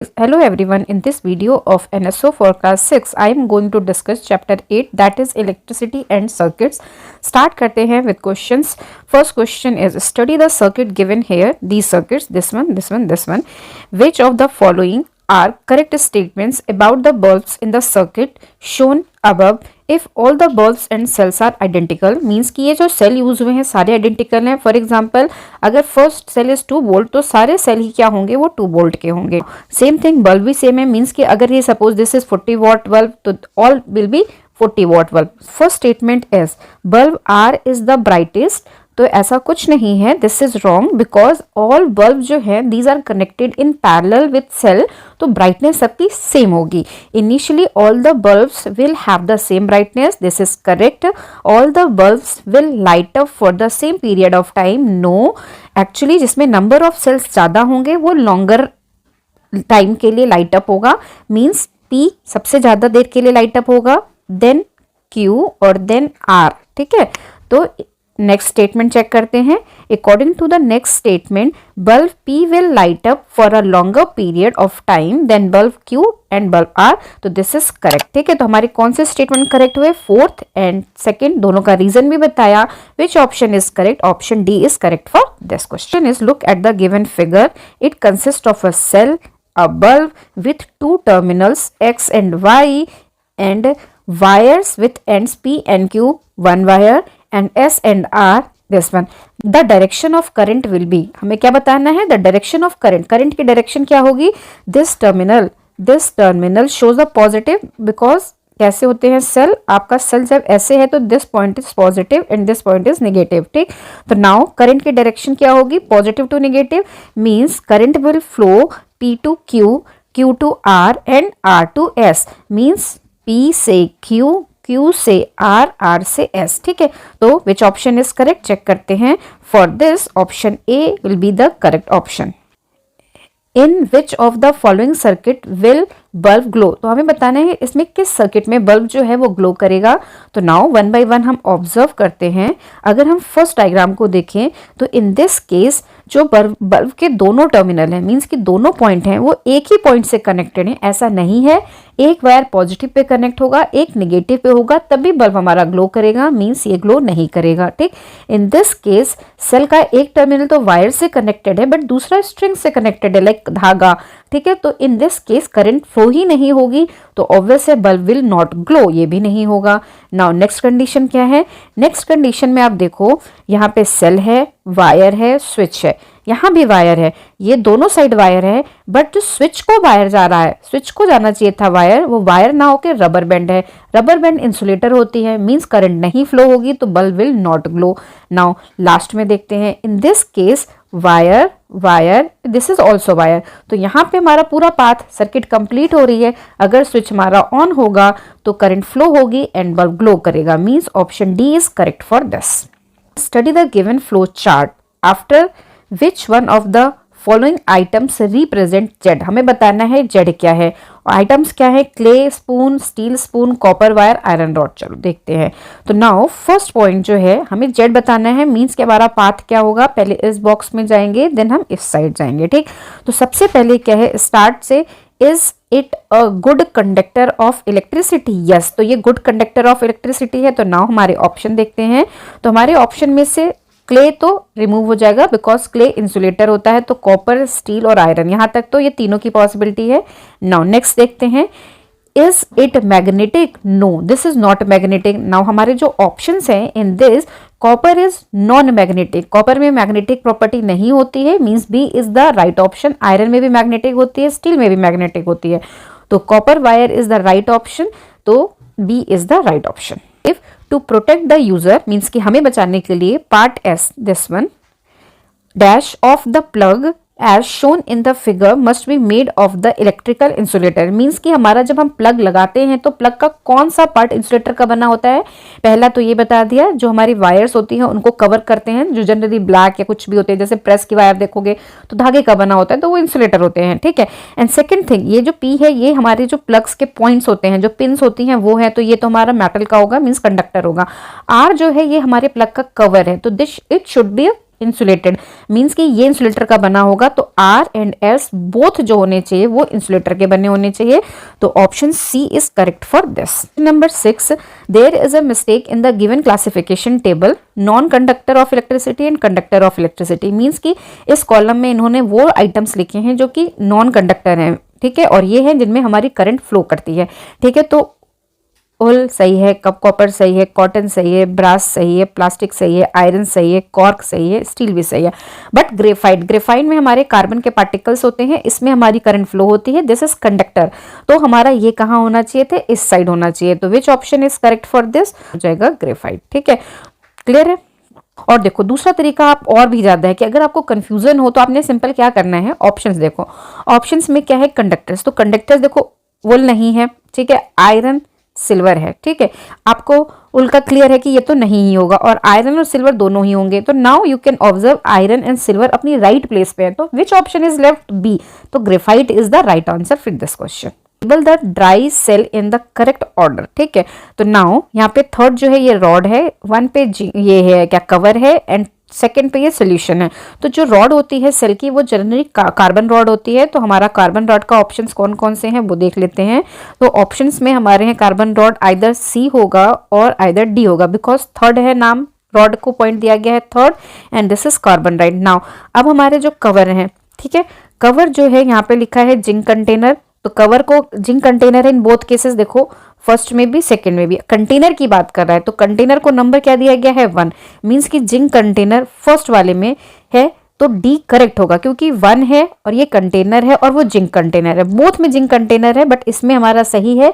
Hello everyone, in this video of NSO for class 6 I am going to discuss chapter 8 that is electricity and circuits. Start करते हैं with questions. First question is study the circuit given here. These circuits, this one, this one, this one. Which of the following are correct statements about the bulbs in the circuit shown above? If all the bulbs and cells are identical means कि ये जो cell use हुए हैं सारे identical हैं. For example अगर first cell is 2 volt तो सारे सेल ही क्या होंगे, वो 2 वोल्ट के होंगे. सेम थिंग बल्ब भी सेम है मीन्स कि अगर ये suppose this is 40 watt bulb तो all will be 40 watt bulb. First statement is bulb are is the brightest, तो ऐसा कुछ नहीं है. This is wrong because all bulb जो है these are connected in parallel with cell, तो brightness सबकी सेम होगी. Initially all the bulbs will have the same brightness. This is correct. All the bulbs will light up for the same period of time. No, actually जिसमें number of cells ज़्यादा होंगे वो longer time के लिए light up होगा. Means P सबसे ज़्यादा देर के लिए लाइट अप होगा, देन क्यू और देन आर. ठीक है, तो नेक्स्ट स्टेटमेंट चेक करते हैं. According to the next statement bulb P will light up for a longer period of time then bulb Q and bulb R. तो this is correct. ठीक है, तो हमारे कौन से स्टेटमेंट करेक्ट हुए, फोर्थ एंड सेकंड, दोनों का रीजन भी बताया. Which option is correct, option D is correct for this question. Is look at the given figure. It consist of a cell, a bulb with two terminals X and Y and wires with ends P and Q, one wire, and S and R, this one. The direction of current will be, हमें क्या बताना है, the direction of current. Current की direction क्या होगी, this terminal shows a positive because कैसे होते हैं सेल, आपका सेल जब ऐसे है तो this point is positive and this point is negative. ठीक, तो नाउ करंट की डायरेक्शन क्या होगी, positive to negative. Means current will flow P to Q, Q to R and R to S. Means P से Q, Q से R, R से S. ठीक है, तो which option is correct check करते हैं. For this option A will be the correct option. In which of the following circuit will bulb glow, तो हमें बताना है इसमें किस सर्किट में बल्ब जो है वो ग्लो करेगा. तो नाउ वन बाय वन हम ऑब्जर्व करते हैं. अगर हम फर्स्ट डायग्राम को देखें तो इन दिस केस जो बल्ब के दोनों टर्मिनल हैं मींस कि दोनों पॉइंट हैं वो एक ही पॉइंट से कनेक्टेड हैं, ऐसा नहीं है. एक वायर पॉजिटिव पे कनेक्ट होगा, एक नेगेटिव पे होगा, तभी बल्ब हमारा ग्लो करेगा. मींस ये ग्लो नहीं करेगा. ठीक, इन दिस केस सेल का एक टर्मिनल तो वायर से कनेक्टेड है बट दूसरा स्ट्रिंग से कनेक्टेड है लाइक धागा. ठीक है, तो in this case current flow ही नहीं होगी, तो ऑब्वियस है बल्ब विल नॉट ग्लो, ये भी नहीं होगा. नाउ नेक्स्ट कंडीशन क्या है, नेक्स्ट कंडीशन में आप देखो यहाँ पे सेल है, वायर है, स्विच है, यहाँ भी वायर है, ये दोनों साइड वायर है बट जो स्विच को वायर जा रहा है, स्विच को जाना चाहिए था वायर, वो वायर ना होकर रबर बैंड है. रबर बैंड इंसुलेटर होती है मींस करंट नहीं फ्लो होगी तो bulb will not glow. Now last में देखते हैं. In this case wire wire, this is also wire, तो यहाँ पे हमारा पूरा पाथ सर्किट कंप्लीट हो रही है. अगर स्विच हमारा ऑन होगा तो करंट फ्लो होगी एंड बल्ब ग्लो करेगा. Means option D is correct for this. Study the given flow chart. After which one of the following items represent Z, हमें बताना है जेड क्या है. आइटम्स क्या है, clay spoon, steel spoon, copper wire, iron rod. चलो देखते हैं. तो नाउ फर्स्ट पॉइंट जो है हमें जेड बताना है. मींस के हमारा पाथ क्या होगा, पहले इस बॉक्स में जाएंगे देन हम इस साइड जाएंगे. ठीक, तो सबसे पहले क्या है, स्टार्ट से is it a good conductor of electricity. Yes, तो ये गुड कंडक्टर ऑफ इलेक्ट्रिसिटी है. तो नाउ हमारे ऑप्शन देखते हैं. तो हमारे ऑप्शन में से क्ले तो रिमूव हो जाएगा बिकॉज क्ले इंसुलेटर होता है, तो कॉपर, स्टील और आयरन, यहाँ तक तो ये तीनों की पॉसिबिलिटी है. नाउ नेक्स्ट देखते हैं. Is it magnetic, no this is not magnetic. Now हमारे जो ऑप्शंस हैं in this, copper is non magnetic, copper में मैग्नेटिक प्रॉपर्टी नहीं होती है means B is the right option. Iron में भी मैग्नेटिक होती है, स्टील में भी मैग्नेटिक होती है, तो copper wire is the right option, तो B is the right option. If to protect the user means कि हमें बचाने के लिए part S, this one dash of the plug as shown in the figure must be made of the electrical insulator. Means कि हमारा जब हम plug लगाते हैं तो प्लग का कौन सा पार्ट इंसुलेटर का बना होता है. पहला तो ये बता दिया, जो हमारी वायर्स होती हैं उनको कवर करते हैं, जो जनरली ब्लैक या कुछ भी होते हैं, जैसे प्रेस की वायर देखोगे तो धागे का बना होता है, तो वो इंसुलेटर होते हैं. ठीक है, एंड सेकेंड थिंग, ये जो पी है ये हमारे जो प्लग्स के पॉइंट्स होते हैं, जो पिन्स होती हैं वो है, तो ये तो हमारा मेटल का होगा मीन्स कंडक्टर होगा. आर जो है ये हमारे प्लग का कवर है, तो this it should be insulated, means कि ये इंसुलेटर का बना होगा, तो आर एंड एस बोथ जो होने चाहिए वो इंसुलेटर के बने होने चाहिए। तो option C is correct for this. Number 6, there is a mistake in the given classification table, non conductor of electricity and conductor of electricity. Means कि इस कॉलम में इन्होंने वो आइटम्स लिखे हैं जो कि नॉन कंडक्टर हैं, ठीक है, और ये हैं जिनमें हमारी करंट फ्लो करती है, ठीक है। तो ओल सही है, कप कॉपर सही है, कॉटन सही है, ब्रास सही है, प्लास्टिक सही है, आयरन सही है, कॉर्क सही है, स्टील भी सही है। बट ग्रेफाइट में हमारे कार्बन के पार्टिकल्स होते हैं, इसमें हमारी करंट फ्लो होती है, दिस इज कंडक्टर। तो हमारा ये कहाँ होना चाहिए थे, इस साइड होना चाहिए। तो which option is correct for this, हो जाएगा ग्रेफाइट, ठीक है, क्लियर है। और देखो दूसरा तरीका आप और भी ज्यादा है कि अगर आपको कंफ्यूजन हो तो आपने सिंपल क्या करना है, ऑप्शंस देखो, ऑप्शंस में क्या है, कंडक्टर्स, तो कंडक्टर्स देखो वुल नहीं है, ठीक है, आयरन सिल्वर है, ठीक है, आपको उल्का क्लियर है कि ये तो नहीं ही होगा, और आयरन और सिल्वर दोनों ही होंगे। तो now you can observe iron and silver अपनी राइट प्लेस पे है, तो which option is left, B. तो graphite is the right answer फिर this question. Table the dry cell in the correct order, ठीक है। तो नाउ यहाँ पे थर्ड जो है ये रॉड है, 1 पे ये है क्या कवर है, एंड सेकेंड पे ये सोल्यूशन है। तो जो रॉड होती है सेल की वो जनरली कार्बन रॉड होती है। तो हमारा कार्बन रॉड का ऑप्शंस कौन कौन से हैं वो देख लेते हैं। तो ऑप्शंस में हमारे हैं कार्बन रॉड आइदर सी होगा और आइदर डी होगा, बिकॉज थर्ड है, नाम रॉड को पॉइंट दिया गया है third, and this is carbon right. Now अब हमारे जो कवर हैं, ठीक है, कवर जो है यहाँ पे लिखा है जिंक कंटेनर, तो कवर को जिंक कंटेनर है इन बोथ केसेस, देखो फर्स्ट में भी सेकंड में भी कंटेनर की बात कर रहा है, तो कंटेनर को नंबर क्या दिया गया है 1, मींस कि जिंक कंटेनर फर्स्ट वाले में है, तो डी करेक्ट होगा क्योंकि 1 है और ये कंटेनर है और वो जिंक कंटेनर है, बोथ में जिंक कंटेनर है, बट इसमें हमारा सही है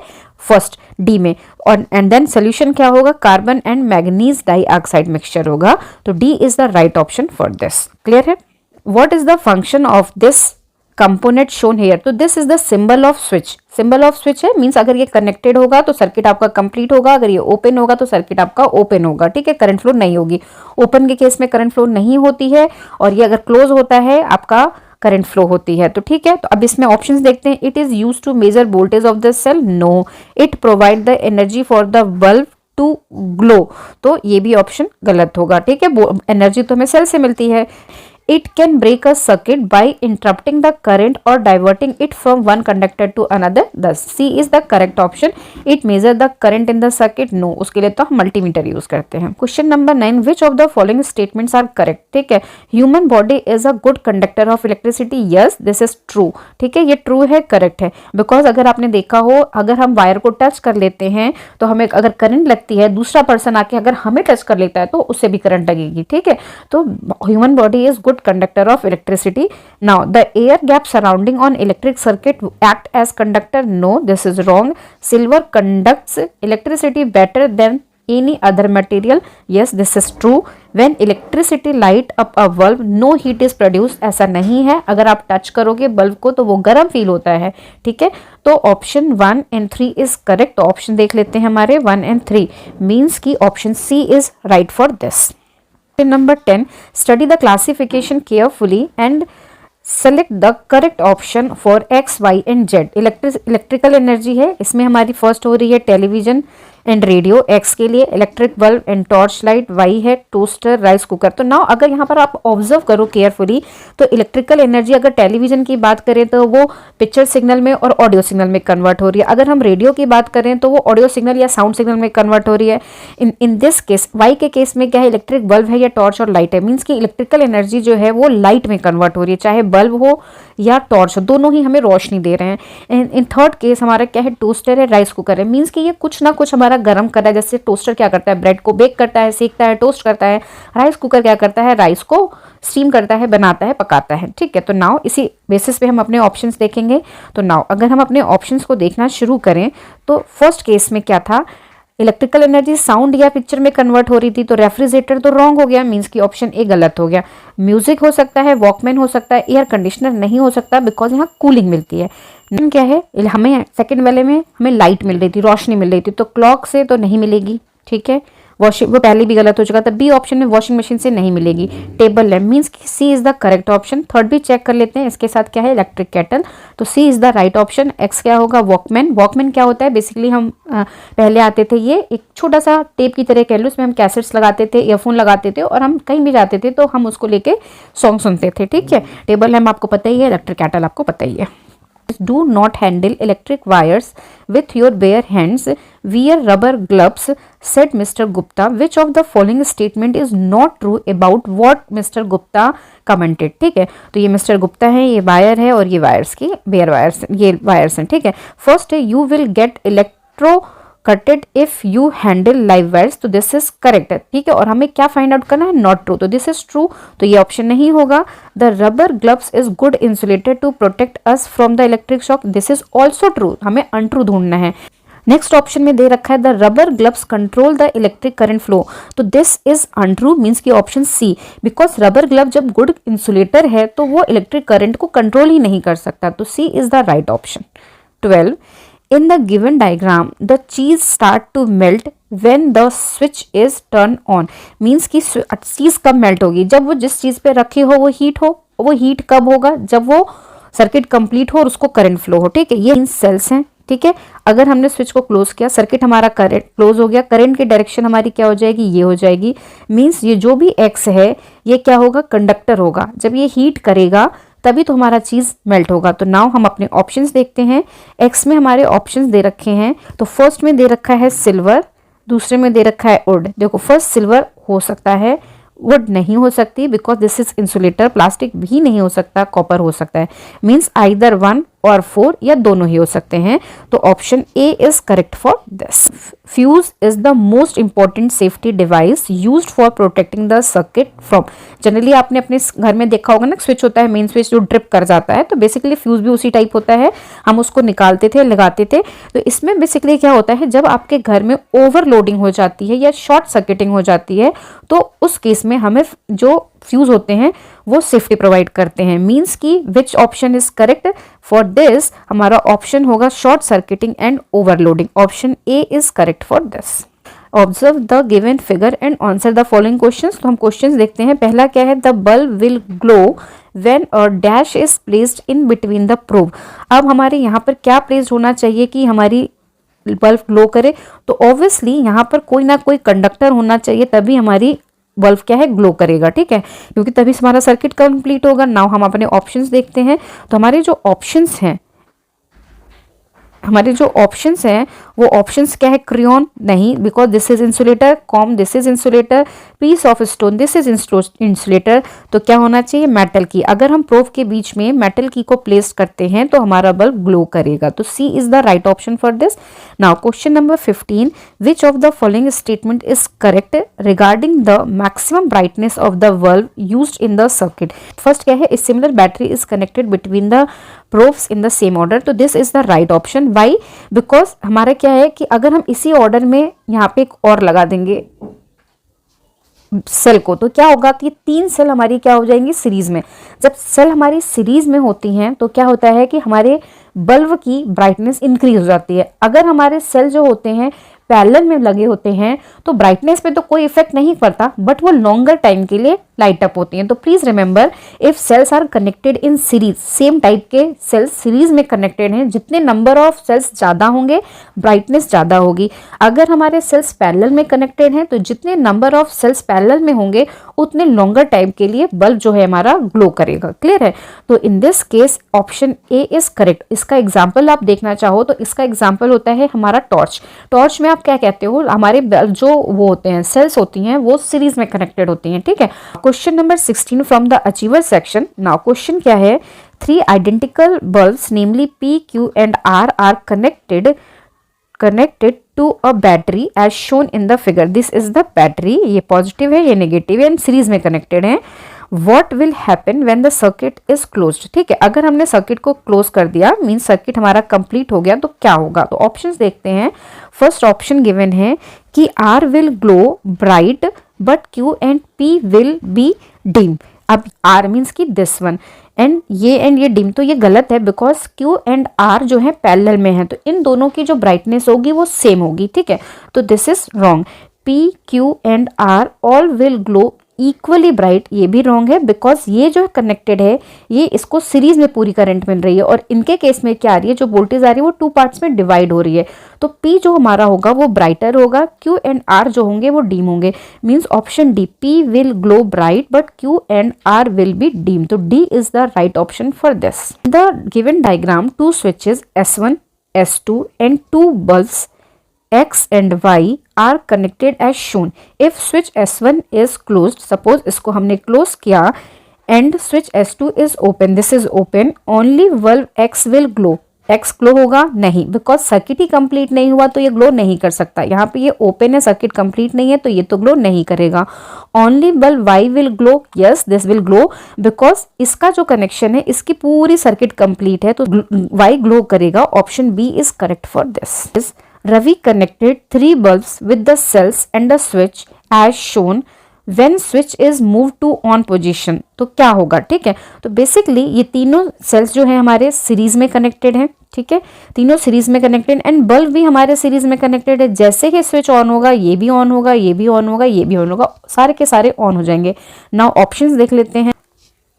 फर्स्ट डी में। और एंड देन सोल्यूशन क्या होगा, carbon and manganese dioxide mixture होगा। तो D is the right option for this, clear है। What is the function of this component shown here, तो this is the symbol of switch, symbol of switch है, means अगर ये connected होगा तो circuit आपका कंप्लीट होगा, अगर ये ओपन होगा तो सर्किट आपका ओपन होगा, ठीक है, करंट फ्लो नहीं होगी। ओपन के केस में करंट फ्लो नहीं होती है, और ये अगर क्लोज होता है आपका करंट फ्लो होती है। तो ठीक है, तो अब इसमें ऑप्शंस देखते हैं। It is used to measure voltage of the cell, no. It provide the energy for the bulb to glow, तो ये भी ऑप्शन गलत होगा, ठीक है, एनर्जी तो हमें सेल से मिलती है। It can break a circuit by interrupting the current or diverting it from one conductor to another. Thus, C is the correct option. It measure the current in the circuit. No, उसके लिए तो हम multimeter use करते हैं। Question number 9, which of the following statements are correct? ठीक है, human body is a good conductor of electricity, yes this is true, ठीक है, ये ट्रू है, करेक्ट है, बिकॉज अगर आपने देखा हो अगर हम वायर को टच कर लेते हैं तो हमें अगर करंट लगती है, दूसरा पर्सन आके अगर हमें टच कर लेता है तो उससे भी करंट लगेगी, ठीक है। तो human body is good conductor of electricity. Now the air gap surrounding on electric circuit act as conductor, no this is wrong. Silver conducts electricity better than any other material, yes this is true. When electricity light up a bulb no heat is produced, ऐसा नहीं है, अगर आप touch करोगे bulb को तो वो गर्म फील होता है, ठीक है। तो option 1 and 3 is correct. Option देख लेते हैं हमारे 1 and 3, मीन्स की option C is right for this. Number 10, study the classification carefully and select the correct option for X, Y and Z. Electrical energy है, इसमें हमारी फर्स्ट हो रही है टेलीविजन एंड रेडियो, एक्स के लिए electric bulb and torch light, Y है toaster rice cooker. तो नाउ अगर यहाँ पर आप ऑब्जर्व करो केयरफुली तो इलेक्ट्रिकल एनर्जी अगर टेलीविजन की बात करें तो वो पिक्चर सिग्नल में और ऑडियो सिग्नल में कन्वर्ट हो रही है, अगर हम रेडियो की बात करें तो वो ऑडियो सिग्नल या साउंड सिग्नल में कन्वर्ट हो रही है। इन दिस केस वाई के केस में क्या है, इलेक्ट्रिक बल्ब है या टॉर्च और लाइट है, मीन्स की इलेक्ट्रिकल एनर्जी जो है वो लाइट में कन्वर्ट हो रही है, चाहे बल्ब हो या टॉर्च हो, दोनों ही हमें रोशनी दे रहे हैं। इन थर्ड केस हमारा क्या है, टोस्टर है, राइस कुकर है, मीन्स कि ये कुछ ना कुछ हमारा गर्म कर रहा है, जैसे टोस्टर क्या करता है, ब्रेड को बेक करता है, सेकता है, टोस्ट करता है, राइस कुकर क्या करता है, राइस को स्टीम करता है, बनाता है, पकाता है, ठीक है। तो नाउ इसी बेसिस पे हम अपने ऑप्शंस देखेंगे। तो नाउ अगर हम अपने ऑप्शंस को देखना शुरू करें तो फर्स्ट केस में क्या था, इलेक्ट्रिकल एनर्जी साउंड या पिक्चर में कन्वर्ट हो रही थी, तो रेफ्रिजरेटर तो रॉन्ग हो गया, मींस की ऑप्शन ए गलत हो गया। म्यूजिक हो सकता है, वॉकमैन हो सकता है, एयर कंडीशनर नहीं हो सकता बिकॉज यहाँ कूलिंग मिलती है। क्या है, हमें सेकंड वाले में हमें लाइट मिल रही थी, रोशनी मिल रही थी, तो क्लॉक से तो नहीं मिलेगी, ठीक है। वॉशिंग, वो पहले भी गलत हो चुका था। बी ऑप्शन में वॉशिंग मशीन से नहीं मिलेगी। Table lamp means C is the correct option. Third भी चेक कर लेते हैं, इसके साथ क्या है, इलेक्ट्रिक केटल, तो C is the right option. X क्या होगा, वॉकमैन। वॉकमैन क्या होता है, बेसिकली हम पहले आते थे, ये एक छोटा सा टेप की तरह कह लो, इसमें हम कैसेट्स लगाते थे, ईयरफोन लगाते थे और हम कहीं भी जाते थे तो हम उसको लेके सॉन्ग सुनते थे, ठीक है। टेबल लैम्प आपको पता ही है, इलेक्ट्रिक केटल आपको पता ही है। Do not handle electric wires with your bare hands. Wear rubber gloves, said Mr. Gupta. Which of the following statement is not true about what Mr. Gupta commented? ठीक है, तो ये मिस्टर गुप्ता है, ये wire है और ये वायर्स की बेयर वायर्स, ये वायर्स हैं, ठीक है। फर्स्ट है you will get electro कटेड if you handle live wires, तो दिस इज करेक्ट है, ठीक है। और हमें क्या फाइंड आउट करना है, नॉट ट्रू, तो दिस इज ट्रू, तो ये ऑप्शन नहीं होगा। The rubber gloves is good insulated to protect us from the electric shock, this is also true, हमें अनट्रू ढूंढना है। नेक्स्ट ऑप्शन में दे रखा है the rubber gloves control the electric current flow, तो दिस इज अनट्रू, मीन्स की option C, because rubber glove जब गुड इंसुलेटर है तो वो इलेक्ट्रिक करंट को कंट्रोल ही नहीं कर सकता, तो C is the right option. 12 In the given diagram, the cheese start to melt when the switch is turned on. Means कि चीज़ कब मेल्ट होगी, जब वो जिस चीज़ पे रखी हो वो हीट हो, वो हीट कब होगा, जब वो सर्किट कंप्लीट हो और उसको करंट फ्लो हो, ठीक है। ये सेल्स हैं, ठीक है। अगर हमने स्विच को क्लोज किया, सर्किट हमारा करंट क्लोज हो गया, करंट की डायरेक्शन हमारी क्या हो जाएगी, ये हो जाएगी। मीन्स ये जो भी एक्स है ये क्या होगा, कंडक्टर होगा, जब ये हीट करेगा तभी तो हमारा चीज मेल्ट होगा। तो नाउ हम अपने ऑप्शंस देखते हैं। एक्स में हमारे ऑप्शंस दे रखे हैं, तो फर्स्ट में दे रखा है सिल्वर, दूसरे में दे रखा है वुड। देखो फर्स्ट सिल्वर हो सकता है, वुड नहीं हो सकती because this is insulator. Plastic भी नहीं हो सकता, कॉपर हो सकता है। मीन्स आइदर 1 और 4 या दोनों ही हो सकते हैं, तो option A is correct for this. Fuse is the most important safety device used for protecting the circuit from. Generally आपने अपने घर में देखा होगा ना, स्विच होता है, मेन स्विच जो ड्रिप कर जाता है, तो बेसिकली फ्यूज भी उसी टाइप होता है। हम उसको निकालते थे, लगाते थे। तो इसमें बेसिकली क्या होता है, जब आपके घर में ओवरलोडिंग हो जाती है या शॉर्ट सर्किटिंग हो जाती है, तो उस केस में हमें जो फ्यूज होते हैं वो सेफ्टी प्रोवाइड करते हैं। मीन्स की विच option is correct for this, हमारा ऑप्शन होगा short circuiting and overloading. Option A is correct for this. Observe the given figure and answer the following questions. तो हम क्वेश्चंस देखते हैं। पहला क्या है, the bulb will glow when a dash is placed in between the probe. अब हमारे यहाँ पर क्या प्लेस्ड होना चाहिए कि हमारी बल्ब ग्लो करे, तो ऑब्वियसली यहाँ पर कोई ना कोई कंडक्टर होना चाहिए, तभी हमारी बल्ब क्या है, ग्लो करेगा, ठीक है, क्योंकि तभी हमारा सर्किट कंप्लीट होगा। नाउ हम अपने ऑप्शंस देखते हैं। तो हमारे जो ऑप्शंस हैं, वो ऑप्शंस क्या है, क्रियॉन नहीं, because this is insulator, comb this is insulator, piece of stone this is insulator, तो क्या होना चाहिए, मेटल की। अगर हम प्रोब के बीच में मेटल की को प्लेस करते हैं तो हमारा बल्ब ग्लो करेगा, तो C is the right option for this. Now question number 15, which of the following statement is correct regarding the maximum brightness of the bulb used in the circuit. First क्या है, similar battery is connected between the probes in the same order, तो this is the right option. Why, because हमारा क्या है कि अगर हम इसी ऑर्डर में यहाँ पे एक और लगा देंगे सेल को, तो क्या होगा कि 3 सेल हमारी क्या हो जाएंगी, सीरीज में। जब सेल हमारी सीरीज में होती हैं तो क्या होता है कि हमारे बल्ब की ब्राइटनेस इंक्रीज हो जाती है। अगर हमारे सेल जो होते हैं पैरेलल में लगे होते हैं तो ब्राइटनेस पे तो कोई इफेक्ट नहीं पड़ता, बट वो लॉन्गर टाइम के लिए लाइट अप होती हैं। तो please remember, if cells are connected in series, same type के सेल्स सीरीज में कनेक्टेड हैं, जितने नंबर ऑफ सेल्स ज्यादा होंगे ब्राइटनेस ज्यादा होगी। अगर हमारे सेल्स पैरेलल में कनेक्टेड हैं तो जितने नंबर ऑफ सेल्स पैरेलल में होंगे उतने लॉन्गर टाइम के लिए बल्ब जो है हमारा ग्लो करेगा। क्लियर है? तो in this case option A is correct. इसका एग्जाम्पल आप देखना चाहो तो इसका एग्जाम्पल होता है हमारा टॉर्च। टॉर्च में आप क्या कहते हो, हमारे जो वो होते हैं सेल्स होती हैं वो सीरीज में कनेक्टेड होती हैं। ठीक है। Question number 16 from the achiever section. Now question क्या है, 3 identical bulbs namely P, Q and R are connected to a battery as shown in the figure. This is the battery, ये positive है ये negative है, series में connected है। What will happen when the circuit is closed? ठीक है, अगर हमने सर्किट को क्लोज कर दिया मीन सर्किट हमारा कंप्लीट हो गया तो क्या होगा। तो ऑप्शंस देखते हैं। फर्स्ट ऑप्शन गिवन है कि R will glow bright but Q and P will be dim। अब R मीन्स की दिस वन एंड ये डिम, तो ये गलत है बिकॉज Q एंड R जो है पैरेलल में है, तो इन दोनों की जो ब्राइटनेस होगी वो सेम होगी। ठीक है, तो this is wrong. P, Q and R all will glow equally bright, ये भी रॉन्ग है बिकॉज ये जो कनेक्टेड है ये इसको सीरीज में पूरी करंट मिल रही है और इनके केस में क्या आ रही है, जो वोल्टेज आ रही है वो टू पार्ट्स में डिवाइड हो रही है। तो P जो हमारा होगा वो ब्राइटर होगा, Q एंड R जो होंगे वो डीम होंगे। Means option D, P will glow bright but Q and R will be dim. तो D is the right option for this. The given diagram two switches S1, S2 and two bulbs X and Y are connected as shown. If switch S1 is closed, suppose इसको हमने close किया and switch S2 is open, this is open, only bulb X will glow. X glow होगा नहीं, because circuit he complete नहीं हुआ तो ये glow नहीं कर सकता। यहाँ पे ये ओपन है, सर्किट कंप्लीट नहीं है तो ये तो ग्लो नहीं करेगा। Only bulb Y will glow, yes this will glow because इसका जो कनेक्शन है इसकी पूरी सर्किट कंप्लीट है तो Y ग्लो करेगा। Option B is correct for this. Ravi connected 3 bulbs with the cells and the switch as shown when switch is moved to on position. तो क्या होगा, ठीक है। तो बेसिकली ये तीनों सेल्स जो है हमारे सीरीज में कनेक्टेड हैं, ठीक है, तीनों सीरीज में कनेक्टेड एंड बल्ब भी हमारे सीरीज में कनेक्टेड है। जैसे ही स्विच ऑन होगा ये भी ऑन होगा, ये भी ऑन होगा, ये भी ऑन होगा, सारे के सारे ऑन हो जाएंगे। नाउ ऑप्शंस देख लेते हैं।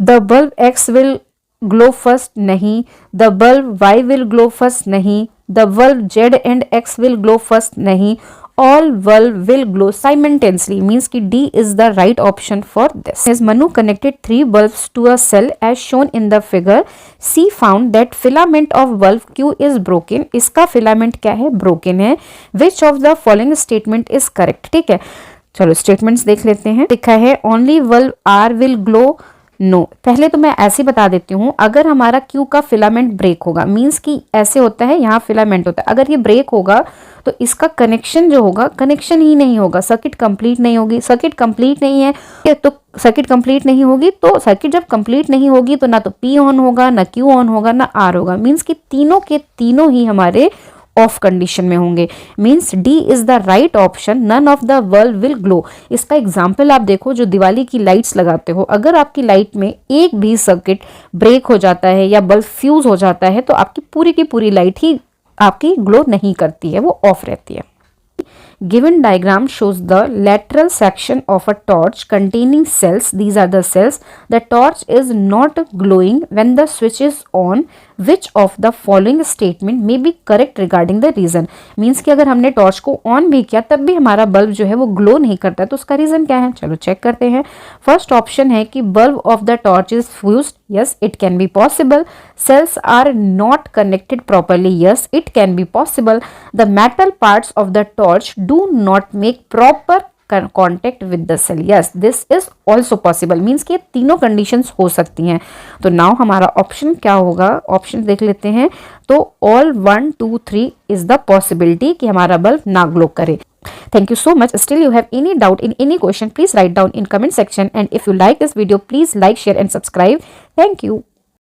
The bulb X will glow first, नहीं। The bulb Y will glow first, नहीं। The bulb Z and X will glow first, नहीं। All bulb will glow simultaneously, means कि D is the right option for this. As Manu connected 3 bulbs to a cell as shown in the figure, C found that filament of bulb Q is broken. इसका filament क्या है, broken है। Which of the following statement is correct? ठीक है, चलो statements देख लेते हैं। लिखा है only bulb R will glow, no पहले तो मैं ऐसे बता देती हूँ, अगर हमारा क्यू का फिलामेंट ब्रेक होगा, मींस कि ऐसे होता है, यहाँ फिलामेंट होता है, अगर ये ब्रेक होगा तो इसका कनेक्शन जो होगा कनेक्शन ही नहीं होगा, सर्किट कंप्लीट नहीं होगी। सर्किट कंप्लीट नहीं है तो सर्किट कंप्लीट नहीं होगी, तो सर्किट जब कंप्लीट नहीं होगी तो ना तो पी ऑन होगा, ना क्यू ऑन होगा, ना आर होगा। मीन्स कि तीनों के तीनों ही हमारे ऑफ कंडीशन में होंगे। Means D is the right option, none of the bulb will glow. इसका एग्जाम्पल आप देखो, जो दिवाली की लाइट्स लगाते हो, अगर आपकी लाइट में एक भी सर्किट ब्रेक हो जाता है या बल्ब फ्यूज हो जाता है तो आपकी पूरी की पूरी लाइट ही आपकी ग्लो नहीं करती है, वो ऑफ रहती है। Given diagram shows the lateral section of a torch containing cells. These are the cells. The torch is not glowing when the switch is on. Which of the following statement may be correct regarding the reason? Means कि अगर हमने torch को on भी किया तब भी हमारा bulb जो है वो ग्लो नहीं करता है, तो उसका रीजन क्या है, चलो चेक करते हैं। फर्स्ट ऑप्शन है कि bulb of the torch is fused, yes it can be possible. Cells are not connected properly, yes it can be possible. The metal parts of the torch do not make proper contact with the cell, yes this is also possible। Means कि ये तीनों conditions हो सकती हैं। तो now हमारा option क्या होगा, ऑप्शन देख लेते हैं। तो all 1 2 3 is the possibility कि हमारा बल्ब ना ग्लो करे। Thank you so much. Still you have any doubt in any question, please write down in comment section, and if you like this video please like, share and subscribe. Thank you.